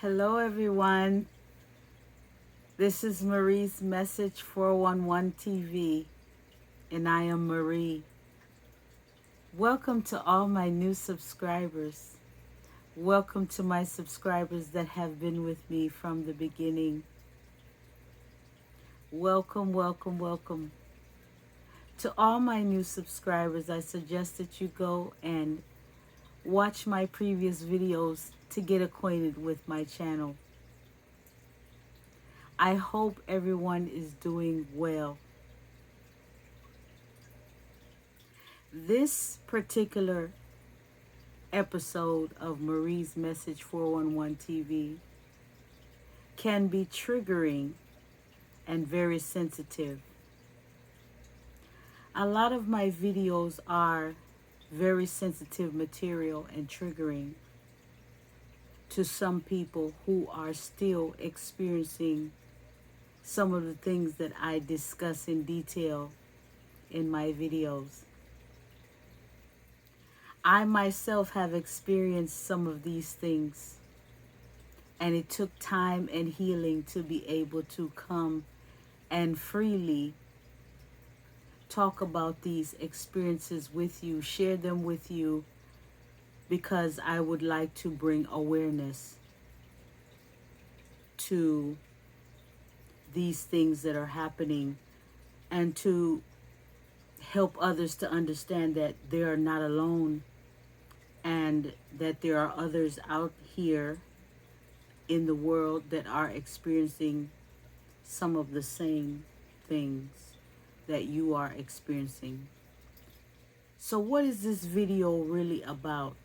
Hello, everyone. This is Marie's Message 411 TV, and I am Marie. Welcome to all my new subscribers. Welcome to my subscribers that have been with me from the beginning. Welcome, welcome, welcome. To all my new subscribers, I suggest that you go and watch my previous videos to get acquainted with my channel. I hope everyone is doing well. This particular episode of Marie's Message 411 TV can be triggering and very sensitive. A lot of my videos are very sensitive material and triggering to some people who are still experiencing some of the things that I discuss in detail in my videos. I myself have experienced some of these things, and it took time and healing to be able to come and freely talk about these experiences with you, share them with you, because I would like to bring awareness to these things that are happening and to help others to understand that they are not alone and that there are others out here in the world that are experiencing some of the same things that you are experiencing. So what is this video really about?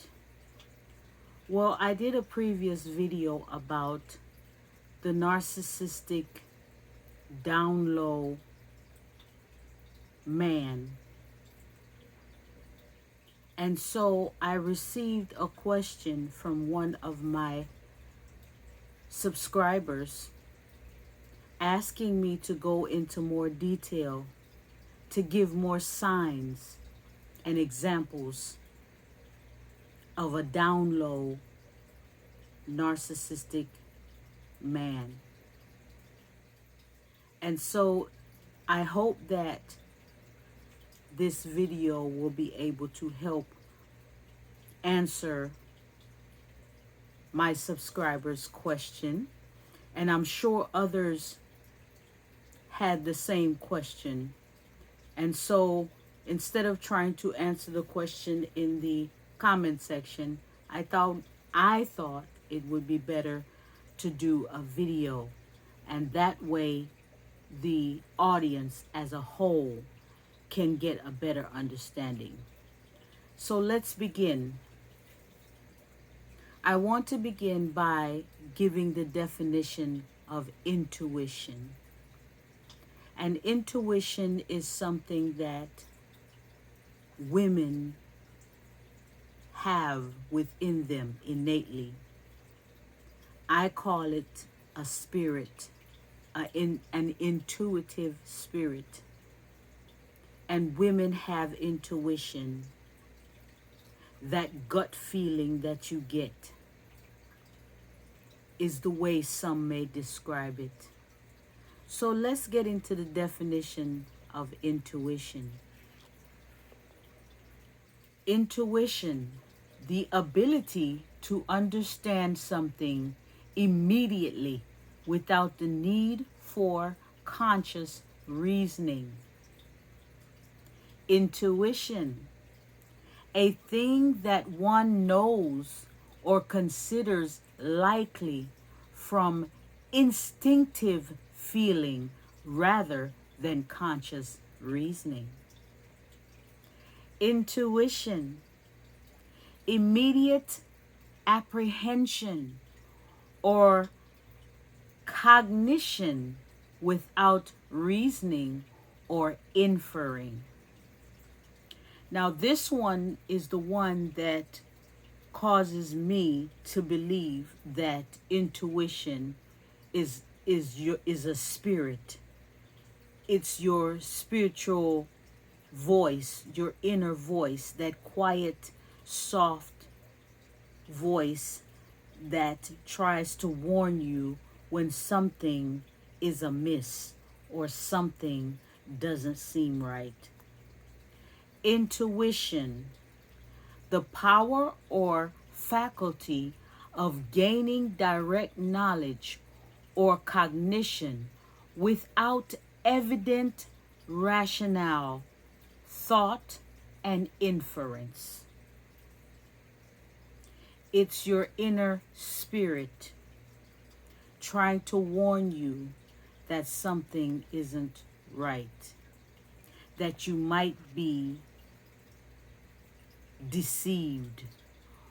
Well, I did a previous video about the narcissistic down low man. And so I received a question from one of my subscribers asking me to go into more detail, to give more signs and examples of a down low narcissistic man. And so I hope that this video will be able to help answer my subscriber's question. And I'm sure others had the same question. And so instead of trying to answer the question in the comment section, I thought it would be better to do a video, and that way the audience as a whole can get a better understanding. So let's begin. I want to begin by giving the definition of intuition. And intuition is something that women have within them innately. I call it a spirit, an intuitive spirit. And women have intuition, that gut feeling that you get is the way some may describe it. So let's get into the definition of intuition. Intuition, the ability to understand something immediately without the need for conscious reasoning. Intuition, a thing that one knows or considers likely from instinctive feeling rather than conscious reasoning. Intuition, immediate apprehension or cognition without reasoning or inferring. Now this one is the one that causes me to believe that intuition is a spirit. It's your spiritual voice, your inner voice, that quiet, soft voice that tries to warn you when something is amiss or something doesn't seem right. Intuition, the power or faculty of gaining direct knowledge or cognition without evident rationale, thought, and inference. It's your inner spirit trying to warn you that something isn't right, that you might be deceived,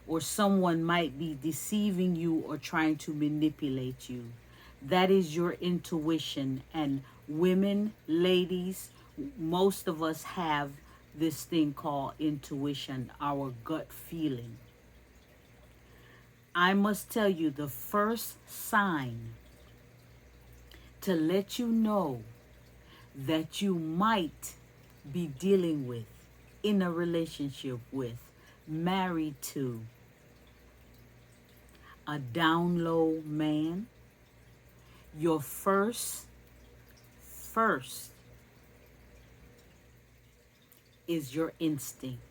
or someone might be deceiving you or trying to manipulate you. That is your intuition. And women, ladies, most of us have this thing called intuition, our gut feeling. I must tell you, the first sign to let you know that you might be dealing with, in a relationship with, married to a down low man, your first is your instinct.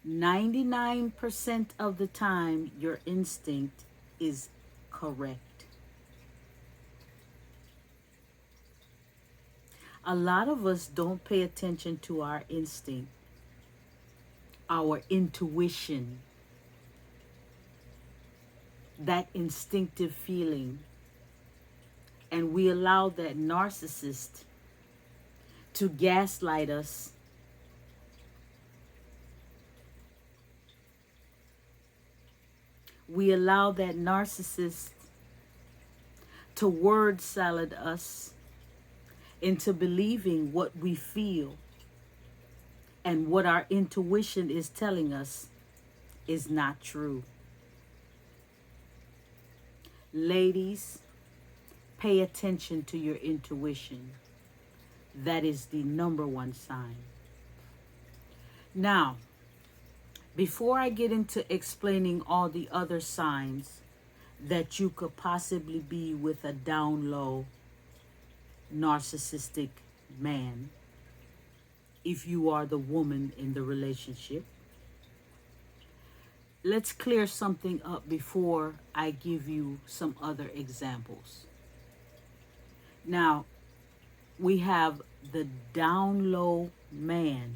99% of the time, your instinct is correct. A lot of us don't pay attention to our instinct, our intuition, that instinctive feeling. And we allow that narcissist to gaslight us. We allow that narcissist to word salad us into believing what we feel and what our intuition is telling us is not true. Ladies, pay attention to your intuition. That is the number one sign. Now, before I get into explaining all the other signs that you could possibly be with a down low narcissistic man, if you are the woman in the relationship, let's clear something up before I give you some other examples. Now, we have the down low man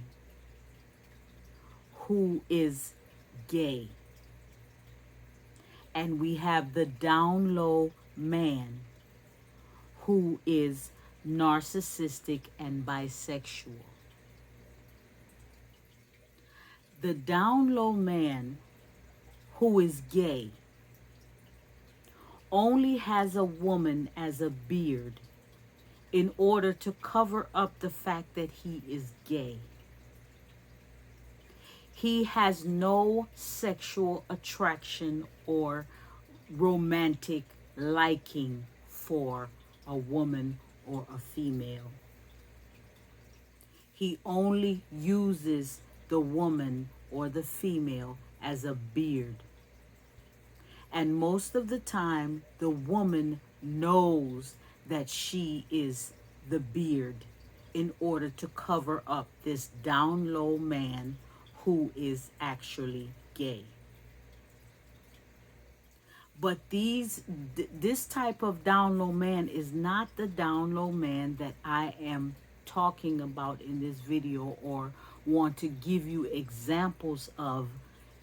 who is gay. And we have the down low man who is narcissistic and bisexual. The down low man who is gay only has a woman as a beard in order to cover up the fact that he is gay. He has no sexual attraction or romantic liking for a woman or a female. He only uses the woman or the female as a beard. And most of the time, the woman knows that she is the beard in order to cover up this down low man who is actually gay. But this type of down low man is not the down low man that I am talking about in this video or want to give you examples of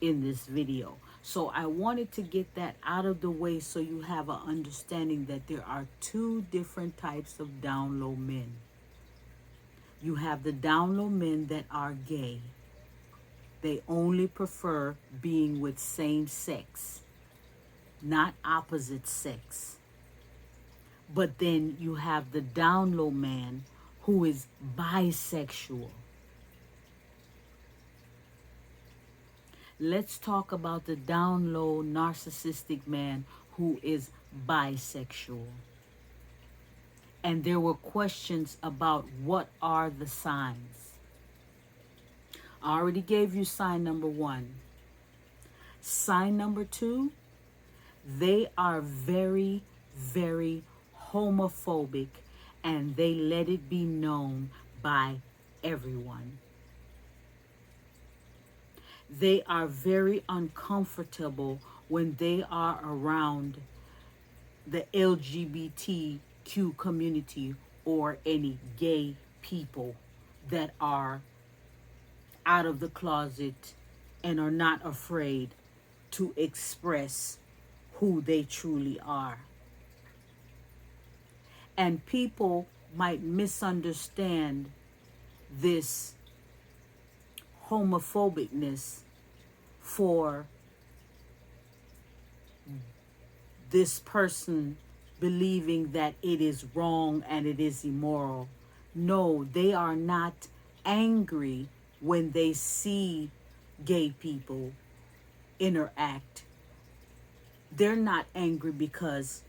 in this video. So I wanted to get that out of the way so you have an understanding that there are two different types of down low men. You have the down low men that are gay. They only prefer being with same sex, not opposite sex. But then you have the down low man who is bisexual. Let's talk about the down low narcissistic man who is bisexual. And there were questions about what are the signs. I already gave you sign number 1. Sign number 2, they are very, very homophobic, and they let it be known by everyone. They are very uncomfortable when they are around the LGBTQ community or any gay people that are out of the closet and are not afraid to express who they truly are. And people might misunderstand this homophobicness for this person believing that it is wrong and it is immoral. No, they are not angry when they see gay people interact. They're not angry because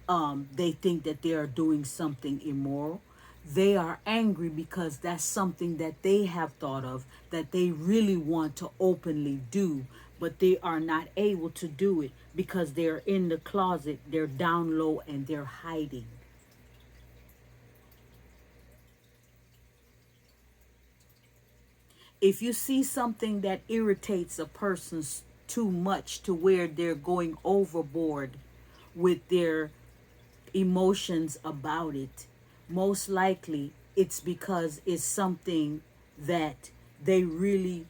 they think that they are doing something immoral. They are angry because that's something that they have thought of, that they really want to openly do, but they are not able to do it because they're in the closet, they're down low, and they're hiding. If you see something that irritates a person too much to where they're going overboard with their emotions about it, most likely it's because it's something that they really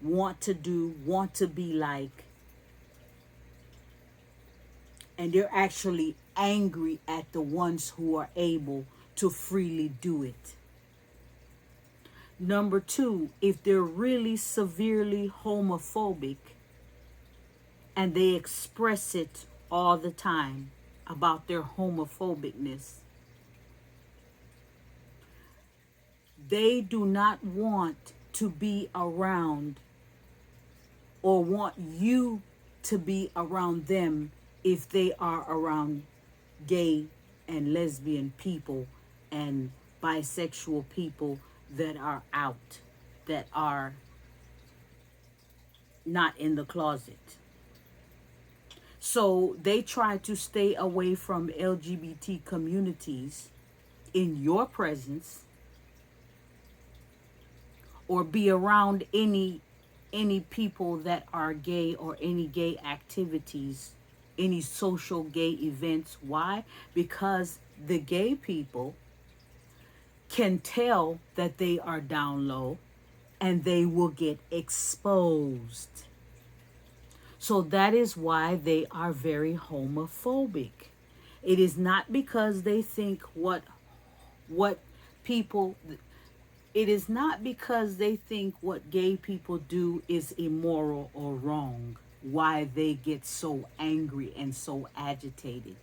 want to do, want to be like, and they're actually angry at the ones who are able to freely do it. Number 2, if they're really severely homophobic and they express it all the time about their homophobicness, they do not want to be around or want you to be around them if they are around gay and lesbian people and bisexual people that are out, that are not in the closet. So they try to stay away from LGBT communities in your presence, or be around any people that are gay, or any gay activities, any social gay events. Why? Because the gay people can tell that they are down low and they will get exposed. So that is why they are very homophobic. It is not because they think what people, it is not because they think what gay people do is immoral or wrong, why they get so angry and so agitated.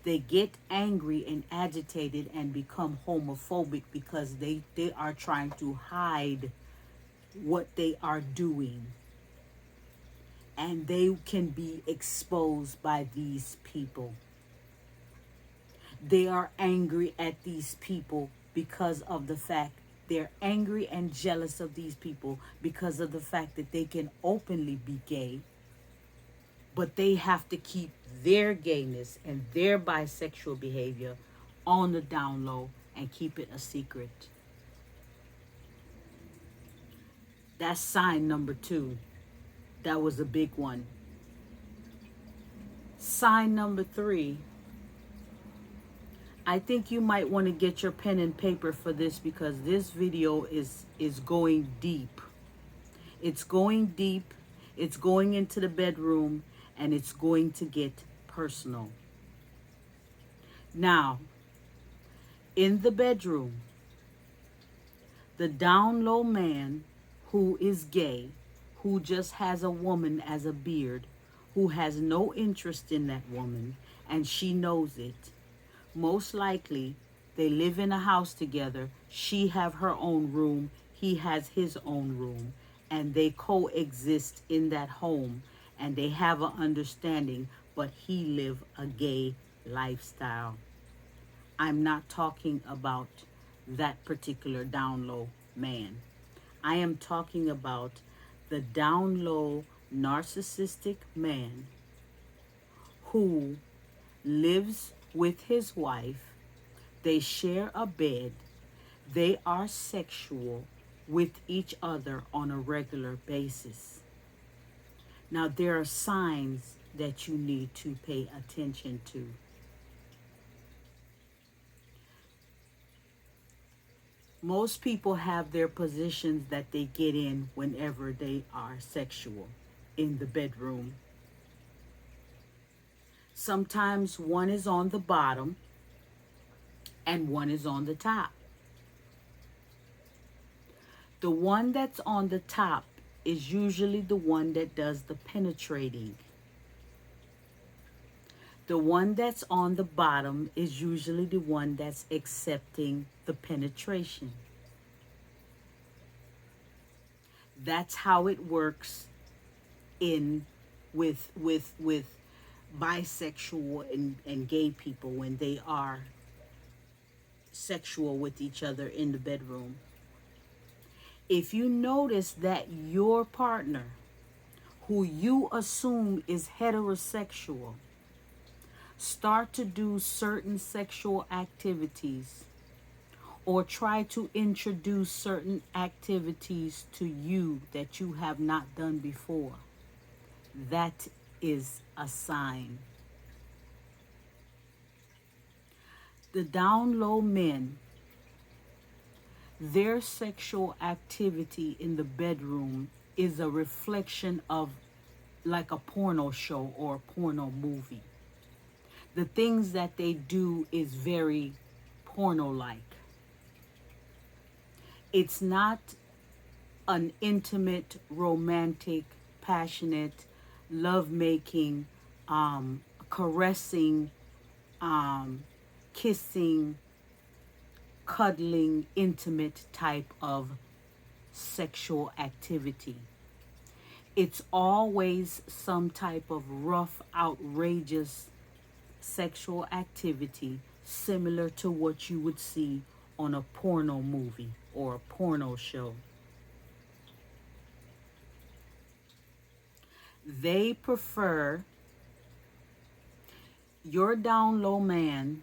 They get angry and agitated and become homophobic because they are trying to hide what they are doing. And they can be exposed by these people. They are angry at these people because of the fact they're angry and jealous of these people because of the fact that they can openly be gay, but they have to keep their gayness and their bisexual behavior on the down low and keep it a secret. That's sign number 2. That was a big one. Sign number 3. I think you might want to get your pen and paper for this, because this video is going deep. It's going deep. It's going into the bedroom, and it's going to get personal. Now, in the bedroom, the down low man who is gay, who just has a woman as a beard, who has no interest in that woman, and she knows it. Most likely, they live in a house together. She have her own room, he has his own room, and they coexist in that home, and they have an understanding, but he live a gay lifestyle. I'm not talking about that particular down low man. I am talking about the down low narcissistic man who lives with his wife. They share a bed. They are sexual with each other on a regular basis. Now, there are signs that you need to pay attention to. Most people have their positions that they get in whenever they are sexual in the bedroom. Sometimes one is on the bottom and one is on the top. The one that's on the top is usually the one that does the penetrating. The one that's on the bottom is usually the one that's accepting the penetration. That's how it works in with bisexual and gay people when they are sexual with each other in the bedroom. If you notice that your partner, who you assume is heterosexual, start to do certain sexual activities or try to introduce certain activities to you that you have not done before, that is a sign. The down low men, their sexual activity in the bedroom is a reflection of like a porno show or a porno movie. The things that they do is very porno-like. It's not an intimate, romantic, passionate, love-making, caressing, kissing, cuddling, intimate type of sexual activity. It's always some type of rough, outrageous sexual activity similar to what you would see on a porno movie or a porno show. They prefer, your down low man,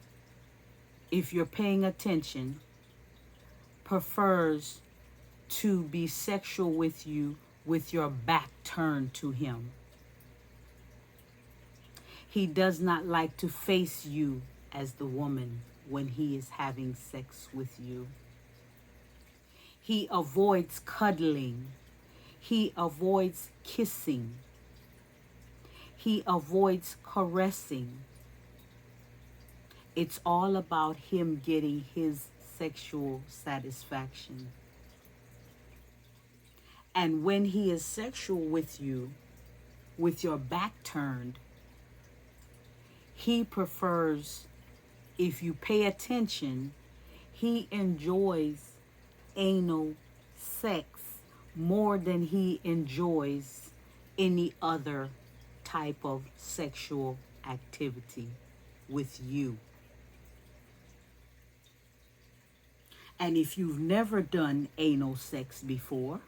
if you're paying attention, prefers to be sexual with you with your back turned to him. He does not like to face you as the woman when he is having sex with you. He avoids cuddling. He avoids kissing. He avoids caressing. It's all about him getting his sexual satisfaction. And when he is sexual with you, with your back turned, he prefers, if you pay attention, he enjoys anal sex more than he enjoys any other type of sexual activity with you. And if you've never done anal sex before,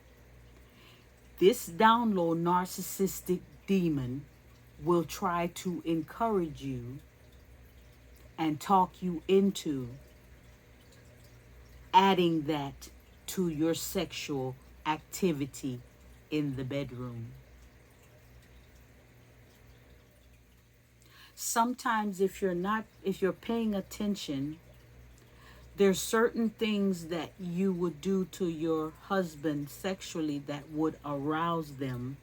this down low narcissistic demon will try to encourage you and talk you into adding that to your sexual activity in the bedroom. Sometimes if you're paying attention, there's certain things that you would do to your husband sexually that would arouse them.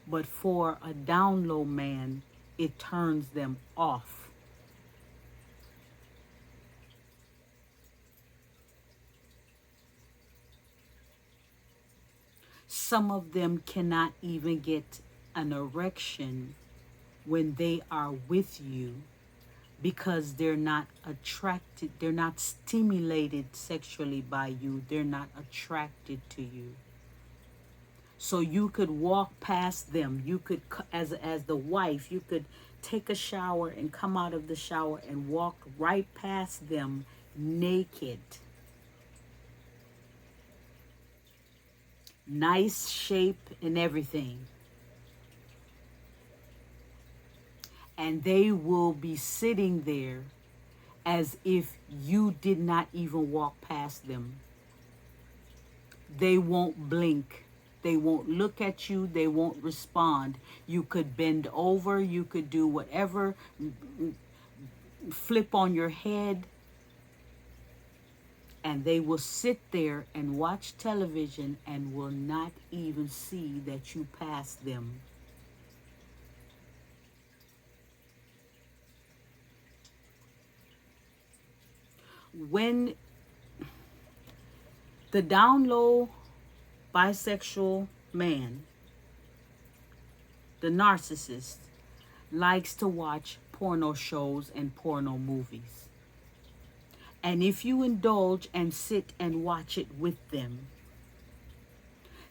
But for a down low man, it turns them off. Some of them cannot even get an erection when they are with you because they're not attracted, they're not stimulated sexually by you, they're not attracted to you. So you could walk past them. You could, as the wife, you could take a shower and come out of the shower and walk right past them naked. Nice shape and everything. and they will be sitting there as if you did not even walk past them. They won't blink. They won't look at you. They won't respond. You could bend over. You could do whatever. Flip on your head. And they will sit there and watch television and will not even see that you passed them. When the down low bisexual man, the narcissist, likes to watch porno shows and porno movies. And if you indulge and sit and watch it with them,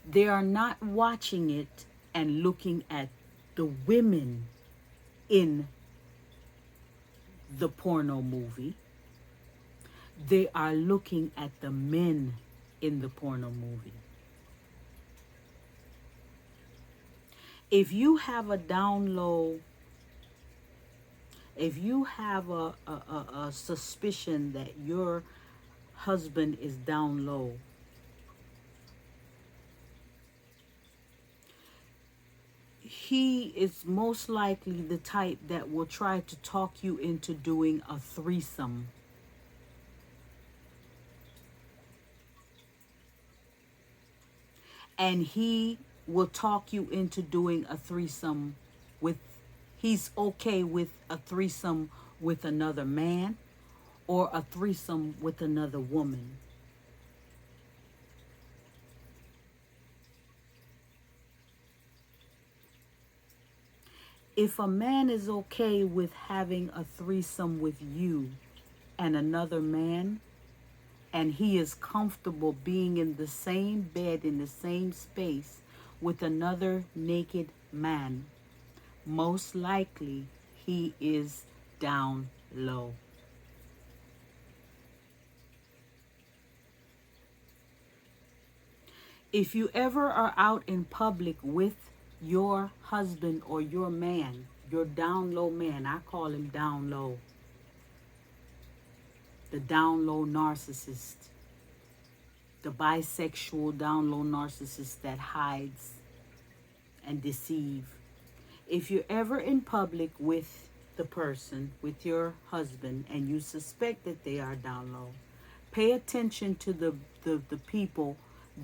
they are not watching it and looking at the women in the porno movie. They are looking at the men in the porno movie. If you have a down low, if you have a suspicion that your husband is down low, he is most likely the type that will try to talk you into doing a threesome. And he will talk you into doing a threesome with, he's okay with a threesome with another man or a threesome with another woman. If a man is okay with having a threesome with you and another man, and he is comfortable being in the same bed, in the same space with another naked man, most likely he is down low. If you ever are out in public with your husband or your man, your down low man, I call him down low, the down low narcissist, the bisexual down low narcissist that hides and deceive. If you're ever in public with the person, with your husband, and you suspect that they are down low, pay attention to the people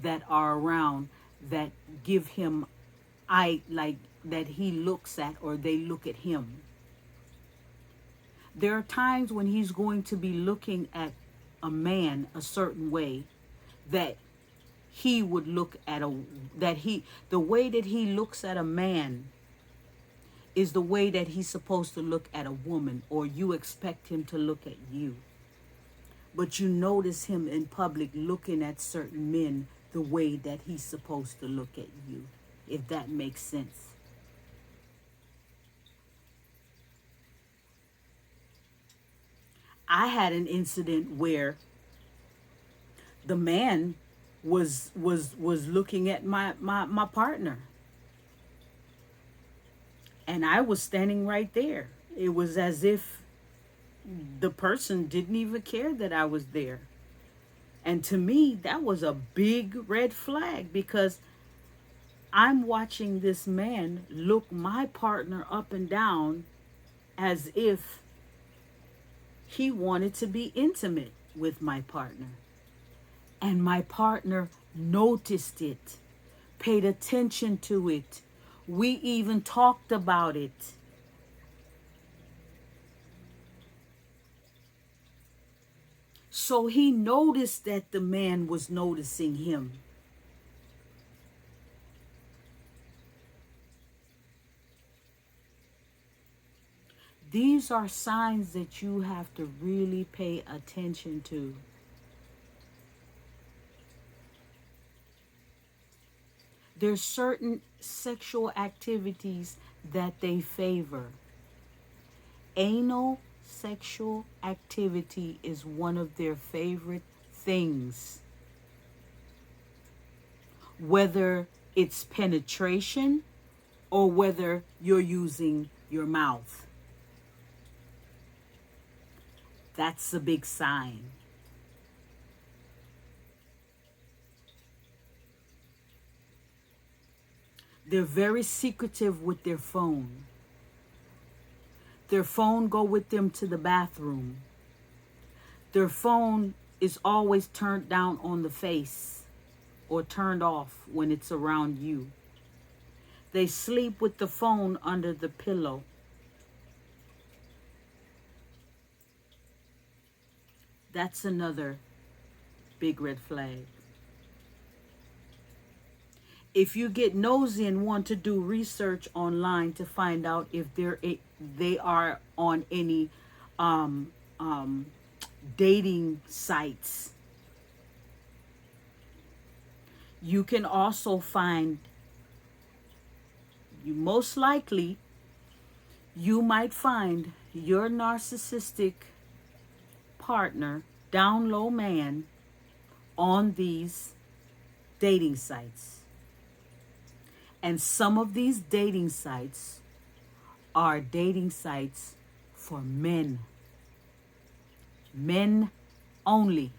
that are around that give him that he looks at, or they look at him. There are times when he's going to be looking at a man a certain way that he would look at the way that he looks at a man is the way that he's supposed to look at a woman, or you expect him to look at you. But you notice him in public looking at certain men the way that he's supposed to look at you, if that makes sense. I had an incident where the man was looking at my partner, and I was standing right there. It was as if the person didn't even care that I was there. And to me, that was a big red flag, because I'm watching this man look my partner up and down as if he wanted to be intimate with my partner. And my partner noticed it, paid attention to it. We even talked about it. So he noticed that the man was noticing him. These are signs that you have to really pay attention to. There's certain sexual activities that they favor. Anal sexual activity is one of their favorite things. Whether it's penetration or whether you're using your mouth. That's a big sign. They're very secretive with their phone. Their phone go with them to the bathroom. Their phone is always turned down on the face or turned off when it's around you. They sleep with the phone under the pillow. That's another big red flag. If you get nosy and want to do research online to find out if they are on any dating sites, you can also find, you might find your narcissistic partner, down low man, on these dating sites. And some of these dating sites are dating sites for men. Men only.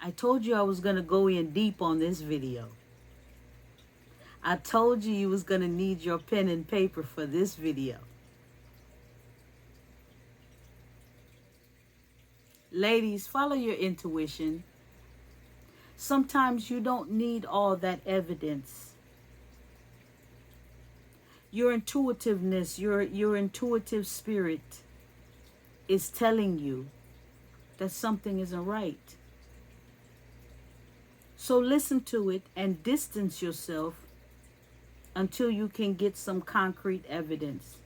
I told you I was going to go in deep on this video. I told you was going to need your pen and paper for this video. Ladies, follow your intuition. Sometimes you don't need all that evidence. Your intuitiveness, your intuitive spirit is telling you that something isn't right. So listen to it and distance yourself until you can get some concrete evidence.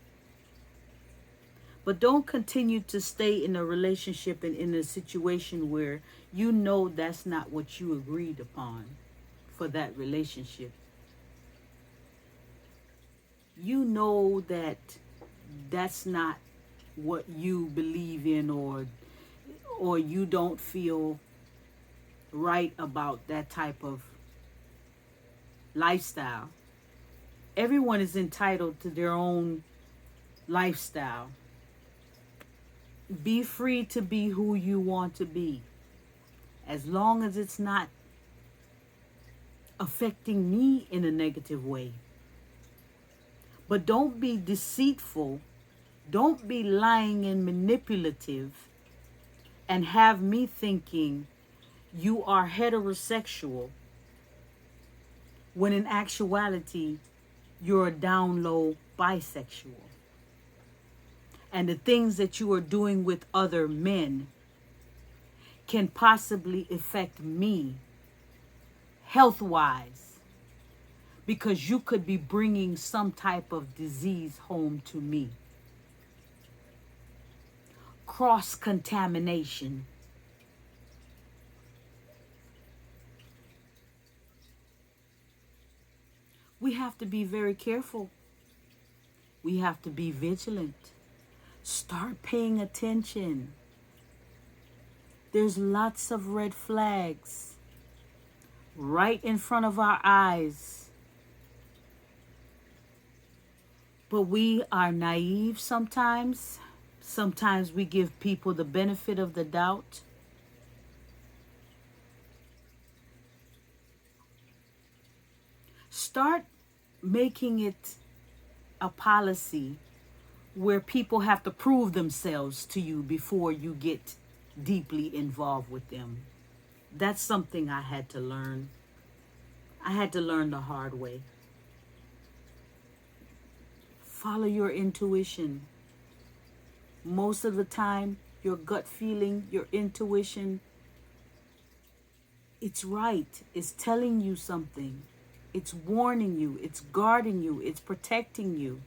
But don't continue to stay in a relationship and in a situation where you know that's not what you agreed upon for that relationship. You know that that's not what you believe in, or you don't feel right about that type of lifestyle. Everyone is entitled to their own lifestyle. Be free to be who you want to be, as long as it's not affecting me in a negative way. But don't be deceitful. Don't be lying and manipulative and have me thinking you are heterosexual when in actuality you're a down low bisexual. And the things that you are doing with other men can possibly affect me health-wise, because you could be bringing some type of disease home to me. Cross-contamination. We have to be very careful. We have to be vigilant. Start paying attention. There's lots of red flags right in front of our eyes. But we are naive sometimes. Sometimes we give people the benefit of the doubt. Start making it a policy where people have to prove themselves to you before you get deeply involved with them. That's something I had to learn. I had to learn the hard way. Follow your intuition. Most of the time, your gut feeling, your intuition, it's right. It's telling you something. It's warning you. It's guarding you. It's protecting you.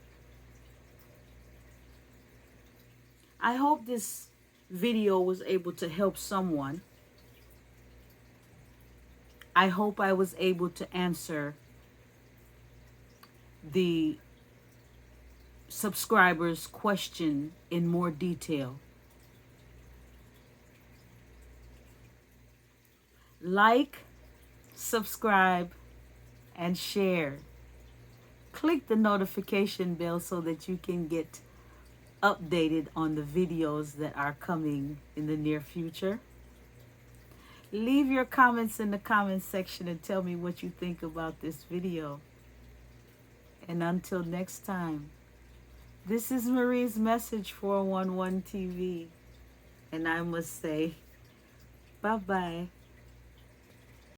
I hope this video was able to help someone. I hope I was able to answer the subscriber's question in more detail. Like, subscribe, and share. click the notification bell so that you can get updated on the videos that are coming in the near future. Leave your comments in the comment section and tell me what you think about this video. And until next time, this is Marie's Message 411 TV. And I must say, bye-bye.